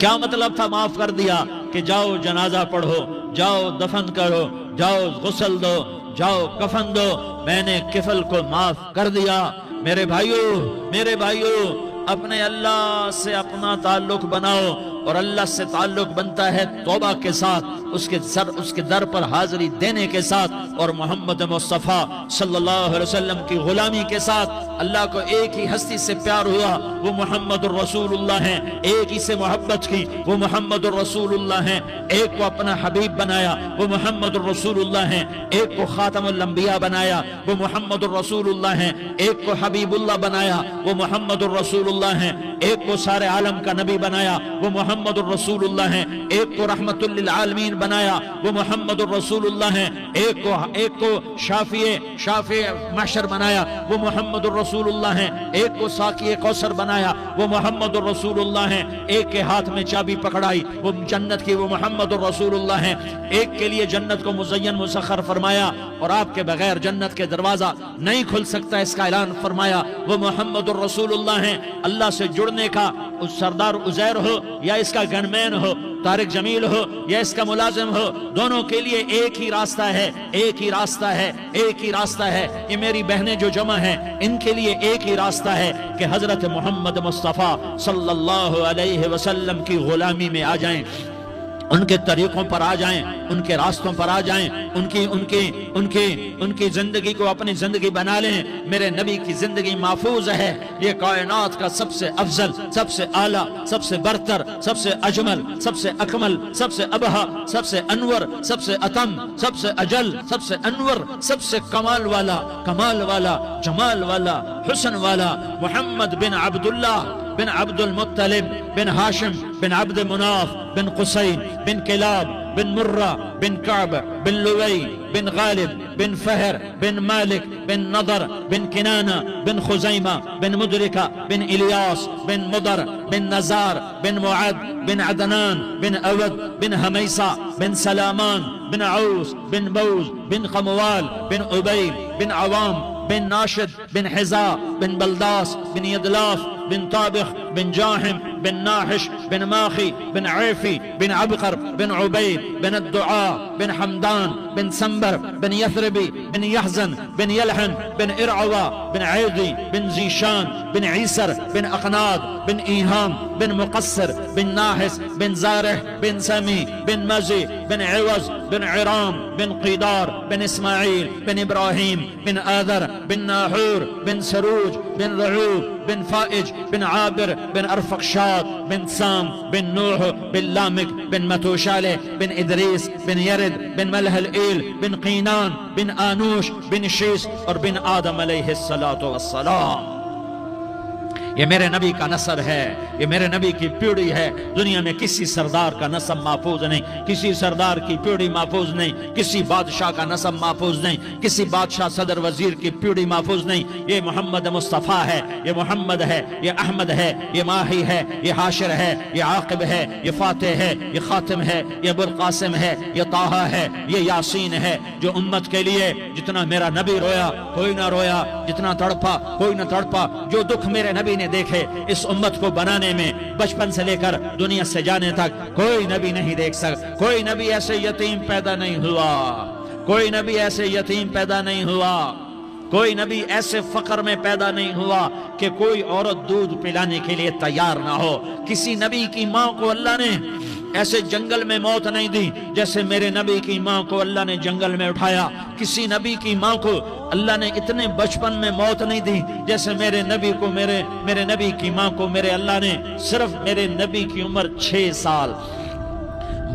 Speaker 1: کیا مطلب تھا معاف کر دیا؟ کہ جاؤ جنازہ پڑھو، جاؤ دفن کرو، جاؤ غسل دو، جاؤ کفن دو، میں نے کفل کو معاف کر دیا۔ میرے بھائیو اپنے اللہ سے اپنا تعلق بناؤ، اور اللہ سے تعلق بنتا ہے توبہ کے ساتھ، اس کے در پر حاضری دینے کے ساتھ، اور محمد مصطفیٰ صلی اللہ علیہ وسلم کی غلامی کے ساتھ۔ اللہ کو ایک ہی ہستی سے پیار ہوا، وہ محمد الرسول اللہ ہیں، ایک ہی سے محبت کی، وہ محمد الرسول اللہ ہیں، ایک کو اپنا حبیب بنایا، وہ محمد الرسول اللہ ہیں، ایک کو خاتم الانبیاء بنایا، وہ محمد الرسول اللہ ہیں، ایک کو حبیب اللہ بنایا، وہ محمد الرسول اللہ ہیں، ایک کو سارے عالم کا نبی بنایا، وہ محمد الرسول اللہ ہیں، ایک کو رحمت للعالمین بنایا، وہ محمد الرسول اللہ ہیں، ایک کو شافع محشر بنایا، وہ محمد الرسول اللہ ہیں، ایک کو ساقی کوثر بنایا، وہ محمد الرسول اللہ ہیں، ایک کے ہاتھ میں چابی پکڑائی وہ جنت کی، وہ محمد الرسول اللہ ہیں، ایک کے لیے جنت کو مزین مسخر فرمایا اور آپ کے بغیر جنت کے دروازہ نہیں کھل سکتا اس کا اعلان فرمایا، وہ محمد الرسول اللہ ہیں۔ اللہ سے جڑنے کا سردار عزیر ہو یا اس کا گنمین ہو، طارق جمیل ہو یا اس کا ملازم ہو، دونوں کے لیے ایک ہی راستہ ہے، ایک ہی راستہ ہے، ایک ہی راستہ ہے۔ یہ میری بہنیں جو جمع ہیں ان کے لیے ایک ہی راستہ ہے کہ حضرت محمد مصطفیٰ صلی اللہ علیہ وسلم کی غلامی میں آ جائیں، ان کے طریقوں پر آ جائیں، ان کے راستوں پر آ جائیں، ان کی زندگی کو اپنی زندگی بنا لیں۔ میرے نبی کی زندگی محفوظ ہے، یہ کائنات کا سب سے افضل، سب سے اعلیٰ، سب سے برتر، سب سے اجمل، سب سے اکمل، سب سے ابہا، سب سے انور، سب سے اتم، سب سے اجل، سب سے انور، سب سے کمال والا، جمال والا، حسن والا محمد بن عبداللہ بن عبد المطلب بن ہاشم بن عبد مناف بن قصی بن کلاب بن مرہ بن کعب بن لوی بن غالب بن فہر بن مالک بن نضر بن کنانہ بن خزیمہ بن مدرکہ بن الیاس بن مضر بن نزار بن معد بن عدنان بن اود بن حمیسہ بن سلامان بن عوس بن بوز بن قموال بن عبید بن عوام بن ناشد بن حزاء بن بلداس بن يدلاف بن طابخ بن جاحم بن ناحش بن ماخي بن عيفي بن عبقر بن عبيد بن الدعاء بن حمدان بن سنبر بن يثربي بن يحزن بن يلحن بن إرعوى بن عيضي بن زيشان بن عيسر بن أقناد بن إيهام بن مقصر بن ناحس بن زارح بن سمي بن مزي بن عوز بن عرام بن قيدار بن إسماعيل بن إبراهيم بن آذر بن ناحور بن سروج بن رعوب بن فائج بن عابر بن أرفقشاد بن سام بن نوح بن لامك بن متوشالة بن إدريس بن يرد بن ملح الإيل بن قينان بن آنوش بن شيس اور بن آدم علیہ السلام۔ یہ میرے نبی کا نسب ہے، یہ میرے نبی کی پیڑھی ہے۔ دنیا میں کسی سردار کا نسب محفوظ نہیں، کسی سردار کی پیڑھی محفوظ نہیں، کسی بادشاہ کا نسب محفوظ نہیں، کسی بادشاہ صدر وزیر کی پیڑھی محفوظ نہیں۔ یہ محمد مصطفیٰ ہے، یہ محمد ہے، یہ احمد ہے، یہ ماہی ہے، یہ حاشر ہے، یہ عاقب ہے، یہ فاتح ہے، یہ خاتم ہے، یہ ابو القاسم ہے، یہ طٰہٰ ہے، یہ یاسین ہے، جو امت کے لیے جتنا میرا نبی رویا کوئی نہ رویا، جتنا تڑپا کوئی نہ تڑپا، جو دکھ میرے نبی نے دیکھے اس امت کو بنانے میں، بچپن سے لے کر دنیا سے جانے تک کوئی نبی نہیں دیکھ سکتا۔ کوئی نبی ایسے یتیم پیدا نہیں ہوا، کوئی نبی ایسے یتیم پیدا نہیں ہوا، کوئی نبی ایسے فقر میں پیدا نہیں ہوا کہ کوئی عورت دودھ پلانے کے لیے تیار نہ ہو۔ کسی نبی کی ماں کو اللہ نے ایسے جنگل میں موت نہیں دی جیسے میرے نبی کی ماں کو اللہ نے جنگل میں اٹھایا۔ کسی نبی کی ماں کو اللہ نے اتنے بچپن میں موت نہیں دی جیسے میرے نبی کو، میرے نبی کی ماں کو میرے اللہ نے صرف میرے نبی کی عمر 6 سال،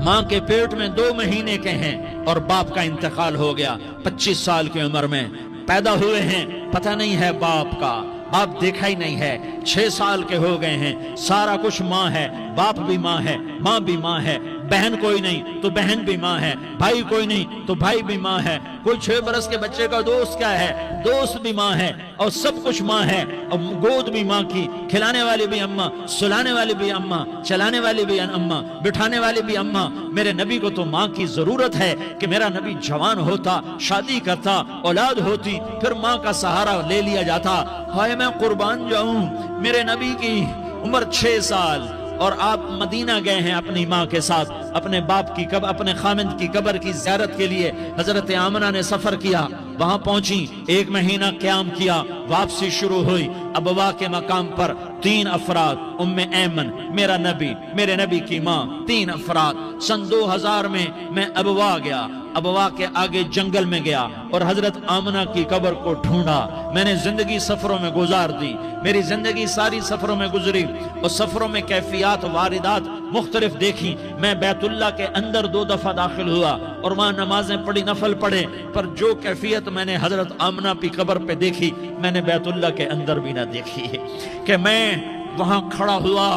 Speaker 1: ماں کے پیٹ میں 2 مہینے کے ہیں اور باپ کا انتقال ہو گیا 25 سال کی عمر میں پیدا ہوئے ہیں، پتہ نہیں ہے باپ کا، باپ دیکھا ہی نہیں ہے، 6 سال کے ہو گئے ہیں، سارا کچھ ماں ہے، باپ بھی ماں ہے، ماں بھی ماں ہے، بہن کوئی نہیں تو بہن بھی ماں ہے، بھائی کوئی نہیں تو بھائی بھی ماں ہے، کوئی 6 برس کے بچے کا دوست کیا ہے، دوست بھی ماں ہے، اور سب کچھ ماں ہے، اور گود بھی ماں کی، کھلانے والی بھی اماں، سلانے والی بھی اماں، چلانے والی بھی اماں، بٹھانے والی بھی اماں۔ میرے نبی کو تو ماں کی ضرورت ہے کہ میرا نبی جوان ہوتا، شادی کرتا، اولاد ہوتی، پھر ماں کا سہارا لے لیا جاتا۔ ہائے میں قربان جاؤں، میرے نبی کی عمر 6 سال اور آپ مدینہ گئے ہیں اپنی ماں کے ساتھ، اپنے باپ کی اپنے خامند کی قبر کی زیارت کے لیے حضرت آمنہ نے سفر کیا، وہاں پہنچی، 1 مہینہ قیام کیا، واپسی شروع ہوئی۔ ابوا کے مقام پر 3 افراد، ام ایمن، میرا نبی، میرے نبی کی ماں، 3 افراد۔ سن 2000 میں ابوا گیا، ابوا کے آگے جنگل میں گیا اور حضرت آمنہ کی قبر کو ڈھونڈا۔ میں نے زندگی سفروں میں گزار دی، میری زندگی ساری سفروں میں گزری، اور سفروں میں کیفیات واردات مختلف دیکھی۔ میں بیت اللہ کے اندر 2 دفعہ داخل ہوا اور وہاں نمازیں پڑھی، نفل پڑھے، پر جو کیفیت میں نے حضرت آمنہ کی قبر پہ دیکھی میں نے بیت اللہ کے اندر بھی نہ دیکھی ہے، کہ میں وہاں کھڑا ہوا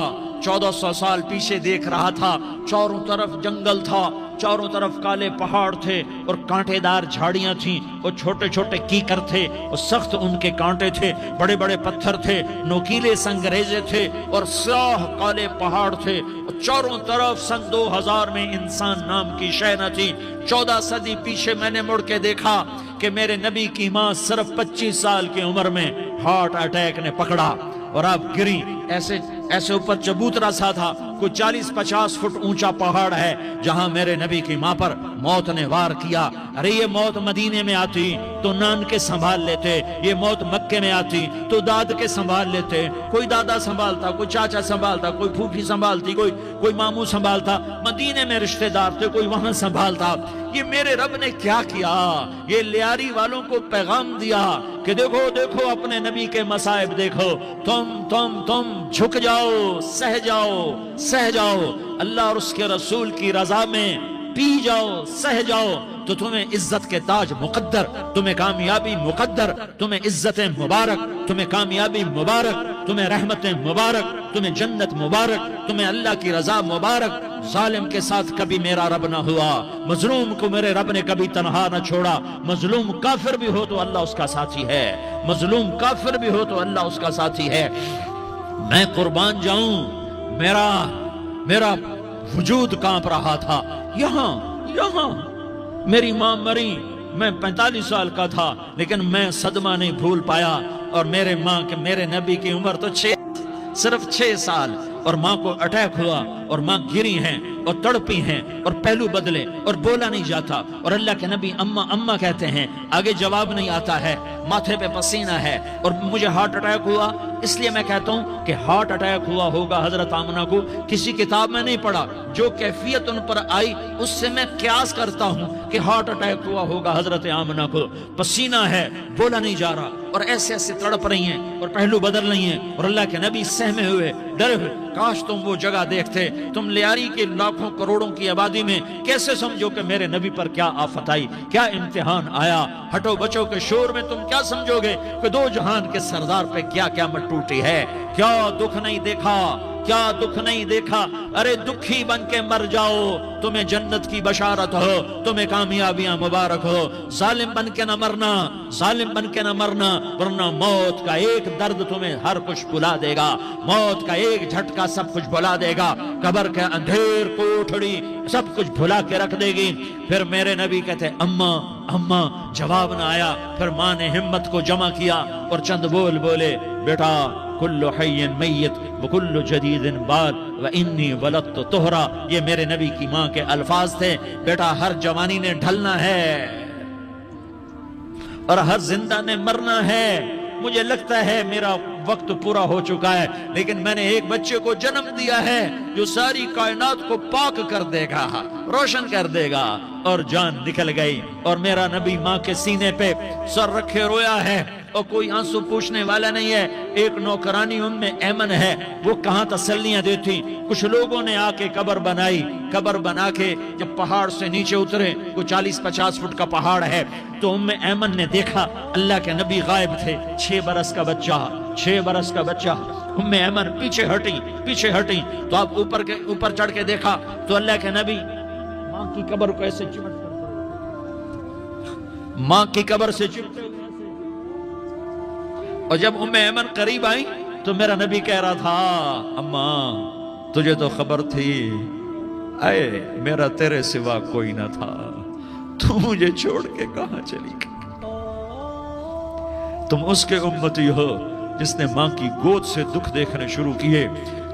Speaker 1: 1400 سال پیچھے دیکھ رہا تھا، چاروں طرف جنگل تھا، چاروں طرف کالے پہاڑ تھے اور کانٹے دار جھاڑیاں تھیں، اور چھوٹے چھوٹے کیکر تھے اور سخت ان کے کانٹے تھے، بڑے بڑے پتھر تھے، نوکیلے سنگریزے تھے اور سیاہ کالے پہاڑ تھے، اور چاروں طرف سن 2000 میں انسان نام کی شے نہ تھی۔ 14 صدی پیچھے میں نے مڑ کے دیکھا کہ میرے نبی کی ماں صرف 25 سال کی عمر میں ہارٹ اٹیک نے پکڑا اور آپ گری، ایسے اوپر چبوترا سا تھا، کوئی 40-50 فٹ اونچا پہاڑ ہے جہاں میرے نبی کی ماں پر موت نے وار کیا۔ ارے یہ موت مدینے میں آتی تو نان کے سنبھال لیتے، یہ موت مکے میں آتی تو داد کے سنبھال لیتے، کوئی دادا سنبھالتا، کوئی چاچا سنبھالتا، کوئی پھوپھی سنبھالتی، کوئی ماموں سنبھالتا، مدینے میں رشتہ دار تھے، کوئی وہاں سنبھالتا۔ یہ میرے رب نے کیا کیا؟ یہ لیاری والوں کو پیغام دیا کہ دیکھو دیکھو اپنے نبی کے مصائب دیکھو، تم جھک جاؤ، سہ جاؤ، اللہ اور اس کے رسول کی رضا میں پی جاؤ، سہ جاؤ، تو تمہیں عزت کے تاج مقدر، تمہیں کامیابی مقدر، تمہیں عزت مبارک، تمہیں کامیابی مبارک، تمہیں رحمت مبارک، تمہیں جنت مبارک، تمہیں اللہ کی رضا مبارک۔ ظالم کے ساتھ کبھی میرا رب نہ ہوا، مظلوم کو میرے رب نے کبھی تنہا نہ چھوڑا۔ مظلوم کافر بھی ہو تو اللہ اس کا ساتھی ہے، مظلوم کافر بھی ہو تو اللہ اس کا ساتھی ہے۔ میں قربان جاؤں، میرا وجود کانپ رہا تھا۔ یہاں میری ماں مری، میں 45 سال کا تھا، لیکن میں صدمہ نہیں بھول پایا، اور میرے نبی کی عمر تو صرف 6 سال، اور ماں کو اٹیک ہوا اور ماں گری ہیں اور تڑپی ہیں اور پہلو بدلے اور بولا نہیں جاتا، اور اللہ کے نبی اماں کہتے ہیں، آگے جواب نہیں آتا ہے، ماتھے پہ پسینہ ہے، اور مجھے ہارٹ اٹیک ہوا۔ اس لیے میں کہتا ہوں کہ ہارٹ اٹیک ہوا ہوگا حضرت آمنہ کو، کسی کتاب میں نہیں پڑھا، جو کیفیت ان پر آئی اس سے میں قیاس کرتا ہوں کہ ہارٹ اٹیک ہوا ہوگا حضرت آمنہ کو۔ پسینہ ہے، بولا نہیں جا رہا، اور ایسے تڑپ رہی ہیں اور پہلو بدل رہی ہیں، اور اللہ کے نبی سہمے ہوئے، ڈرے ہوئے۔ کاش تم وہ جگہ دیکھتے، تم لیاری کے لاکھوں کروڑوں کی آبادی میں کیسے سمجھو کہ میرے نبی پر کیا آفت آئی، کیا امتحان آیا۔ ہٹو بچو کے شور میں تم کیا سمجھو گے کہ 2 جہان کے سردار پہ کیا قیامت ٹوٹی ہے۔ کیا دکھ نہیں دیکھا، کیا دکھ نہیں دیکھا؟ ارے دکھی بن کے مر جاؤ، تمہیں جنت کی بشارت ہو، تمہیں کامیابیاں مبارک ہو۔ ظالم بن کے نہ مرنا، ظالم بن کے نہ مرنا، ورنہ موت کا ایک درد تمہیں ہر کچھ بھلا دے گا، موت کا ایک جھٹکا سب کچھ بھلا دے گا، قبر کے اندھیر کوٹھڑی سب کچھ بھلا کے رکھ دے گی۔ پھر میرے نبی کہتے اماں، جواب نہ آیا۔ پھر ماں نے ہمت کو جمع کیا اور چند بولے، بیٹا کل حی میت وکل جدید بال وانی ولدت طہرا، یہ میرے نبی کی ماں کے الفاظ تھے۔ بیٹا ہر جوانی نے ڈھلنا ہے اور ہر زندہ نے مرنا ہے۔ مجھے لگتا ہے میرا وقت پورا ہو چکا ہے، لیکن میں نے ایک بچے کو جنم دیا ہے جو ساری کائنات کو پاک کر دے گا، روشن کر دے گا۔ اور جان نکل گئی، اور میرا نبی ماں کے سینے پہ سر رکھے رویا ہے، اور کوئی آنسو پوچھنے والا نہیں ہے۔ ایک نوکرانی ام ایمن ہے، وہ کہاں تسلیاں دیتی۔ کچھ لوگوں نے آ کے قبر بنائی، قبر بنا کے جب پہاڑ سے نیچے اترے، کوئی 40-50 فٹ کا پہاڑ ہے، تو ام ایمن نے دیکھا اللہ کے نبی غائب تھے، 6 برس کا بچہ۔ ام ایمن پیچھے ہٹی تو آپ اوپر چڑھ کے دیکھا تو اللہ کے نبی ماں کی قبر کو ایسے چمٹ کر، ماں کی قبر سے چمٹے، اور جب ام ایمن قریب آئی تو میرا نبی کہہ رہا تھا، اماں تجھے تو خبر تھی، اے میرا تیرے سوا کوئی نہ تھا، تو مجھے چھوڑ کے کہاں چلی گئی؟ تم اس کے امتی ہو جس نے ماں کی گود سے دکھ دیکھنے شروع کیے،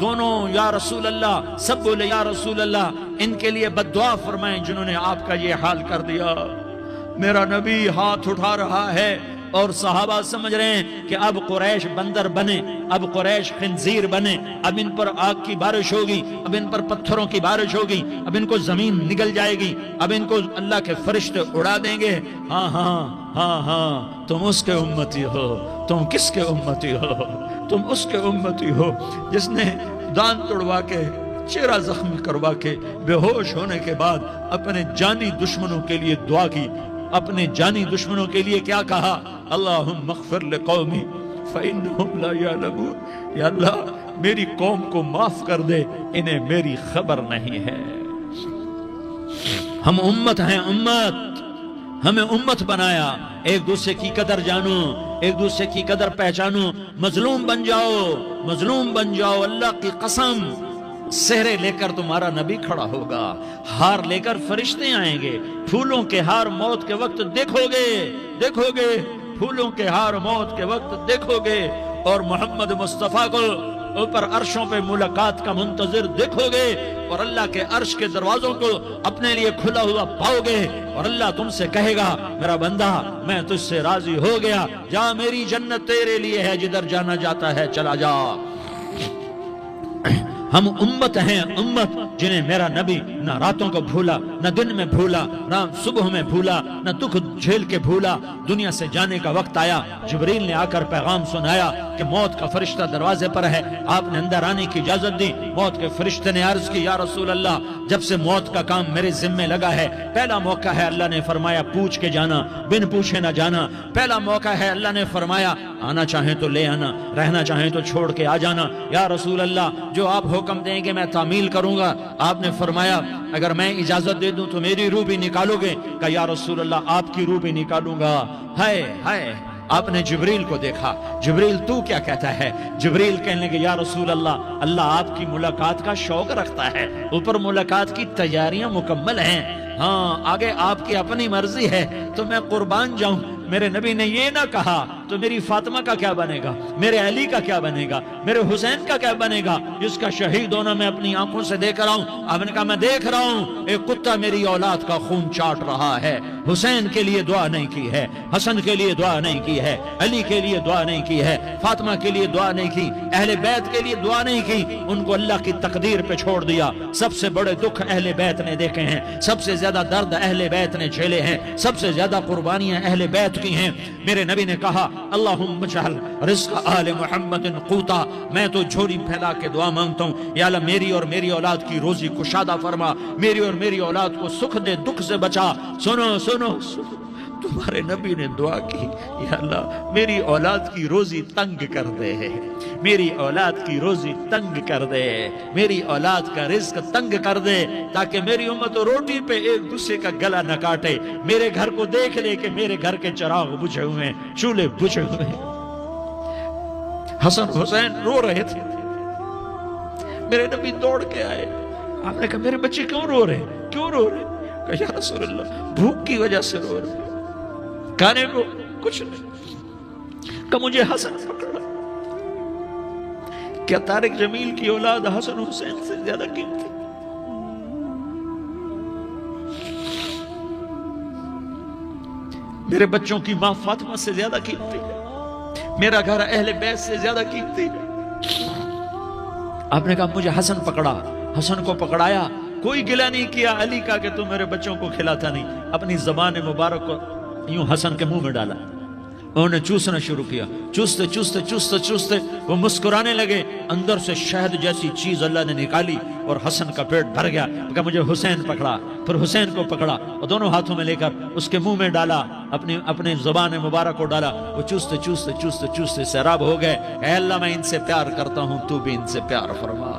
Speaker 1: دونوں یا رسول اللہ، سب بولے یا رسول اللہ ان کے لیے بد دعا فرمائیں جنہوں نے آپ کا یہ حال کر دیا۔ میرا نبی ہاتھ اٹھا رہا ہے اور صحابہ سمجھ رہے ہیں کہ اب قریش بندر بنے، اب قریش خنزیر بنے، اب ان پر آگ کی بارش ہوگی، اب ان پر پتھروں کی بارش ہوگی، اب ان کو زمین نگل جائے گی، اب ان کو اللہ کے فرشتے اڑا دیں گے۔ ہاں ہاں ہاں ہاں، تم اس کے امتی ہو، تم کس کے امتی ہو؟ تم اس کے امتی ہو جس نے دان توڑوا کے، چہرہ زخمی کروا کے، بے ہوش ہونے کے بعد اپنے جانی دشمنوں کے لیے دعا کی، اپنے جانی دشمنوں کے لیے کیا کہا؟ اللہم اغفر لقومی فإنہم لا یعلمون، یا اللہ میری قوم کو معاف کر دے، انہیں میری خبر نہیں ہے۔ ہم امت ہیں، امت، ہمیں امت بنایا، ایک دوسرے کی قدر جانو، ایک دوسرے کی قدر پہچانو، مظلوم بن جاؤ، مظلوم بن جاؤ، اللہ کی قسم سہرے لے کر تمہارا نبی کھڑا ہوگا، ہار لے کر فرشتے آئیں گے، پھولوں کے ہار موت کے وقت دیکھو گے، دیکھو گے، پھولوں کے ہار موت کے وقت دیکھو گے، اور محمد مصطفیٰ کو اوپر عرشوں پہ ملاقات کا منتظر دیکھو گے، اور اللہ کے عرش کے دروازوں کو اپنے لیے کھلا ہوا پاؤ گے، اور اللہ تم سے کہے گا میرا بندہ میں تجھ سے راضی ہو گیا، جا میری جنت تیرے لیے ہے، جدھر جانا جاتا ہے چلا جا۔ ہم امت ہیں، امت جنہیں میرا نبی نہ راتوں کو بھولا، نہ دن میں بھولا، نہ صبح میں بھولا، نہ دکھ جھیل کے بھولا۔ دنیا سے جانے کا وقت آیا، جبریل نے آ کر پیغام سنایا کہ موت کا فرشتہ دروازے پر ہے، آپ نے اندر آنے کی اجازت دی۔ موت کے فرشتے نے عرض کی یا رسول اللہ جب سے موت کا کام میرے ذمے لگا ہے، پہلا موقع ہے اللہ نے فرمایا پوچھ کے جانا، بن پوچھے نہ جانا، پہلا موقع ہے اللہ نے فرمایا آنا چاہیں تو لے آنا، رہنا چاہیں تو چھوڑ کے آ جانا۔ یا رسول اللہ جو آپ حکم دیں گے میں تعمیل کروں گا۔ آپ نے فرمایا اگر میں اجازت دے دوں تو میری روح بھی نکالو گے؟ کہ یا رسول اللہ آپ کی روح بھی نکالوں گا۔ ہائے ہائے، آپ نے جبریل کو دیکھا، جبریل تو کیا کہتا ہے؟ جبریل کہنے لگے یا رسول اللہ اللہ آپ کی ملاقات کا شوق رکھتا ہے، اوپر ملاقات کی تیاریاں مکمل ہیں، ہاں آگے آپ کی اپنی مرضی ہے تو میں قربان جاؤں۔ میرے نبی نے یہ نہ کہا تو میری فاطمہ کا کیا بنے گا، میرے علی کا کیا بنے گا، میرے حسین کا کیا بنے گا جس کا شہید ہونا میں اپنی آنکھوں سے دیکھ رہا ہوں۔ آپ نے کہا میں دیکھ رہا ہوں ایک کتا میری اولاد کا خون چاٹ رہا ہے۔ حسین کے لیے دعا نہیں کی ہے، حسن کے لیے دعا نہیں کی ہے، علی کے لیے دعا نہیں کی ہے، فاطمہ کے لیے دعا نہیں کی، اہل بیت کے لیے دعا نہیں کی، ان کو اللہ کی تقدیر پہ چھوڑ دیا۔ سب سے بڑے دکھ اہل بیت نے دیکھے ہیں، سب سے زیادہ درد اہل بیت نے جھیلے ہیں، سب سے زیادہ قربانیاں اہل بیت کی ہیں۔ میرے نبی نے کہا اللہم اجعل رزق آل محمد قوتا، میں تو جھولی پھیلا کے دعا مانگتا ہوں یا اللہ میری اور میری اولاد کی روزی کشادہ فرما، میری اور میری اولاد کو سکھ دے، دکھ سے بچا۔ سنو سنو سنو، تمہارے نبی نے دعا کی یا اللہ میری اولاد کی روزی تنگ کر دے، میری اولاد کی روزی تنگ کر دے، میری اولاد کا رزق تنگ کر دے، تاکہ میری امت روٹی پہ ایک دوسرے کا گلا نہ کاٹے، میرے گھر کو دیکھ لے کہ میرے گھر کے چراغ بجھے ہوئے ہیں، چولہے بجھے ہوئے ہیں۔ حسن حسین رو رہے تھے، میرے نبی دوڑ کے آئے، آپ نے کہا میرے بچے کیوں رو رہے، کیوں رو رہے؟ کہا یا رسول اللہ بھوک کی وجہ سے رو رہے، کھانے کو کچھ نہیں۔ کہ مجھے حسن پکڑا، کیا طارق جمیل کی اولاد حسن حسین سے زیادہ قیمتی؟ میرے بچوں کی ماں فاطمہ سے زیادہ قیمتی ہے، میرا گھر اہل بیت سے زیادہ قیمتی ہے۔ آپ نے کہا مجھے حسن پکڑا، حسن کو پکڑایا، کوئی گلہ نہیں کیا علی کا کہ تم میرے بچوں کو کھلاتا نہیں، اپنی زبان مبارک کو یوں حسن کے منہ میں ڈالا، انہوں نے چوسنا شروع کیا، چوستے چوستے چوستے چوستے وہ مسکرانے لگے، اندر سے شہد جیسی چیز اللہ نے نکالی اور حسن کا پیٹ بھر گیا۔ کہا مجھے حسین پکڑا، پھر حسین کو پکڑا اور دونوں ہاتھوں میں لے کر اس کے منہ میں ڈالا، اپنی زبان مبارک کو ڈالا، وہ چوستے چوستے چوستے چوستے سیراب ہو گئے۔ اے اللہ میں ان سے پیار کرتا ہوں، تو بھی ان سے پیار فرما۔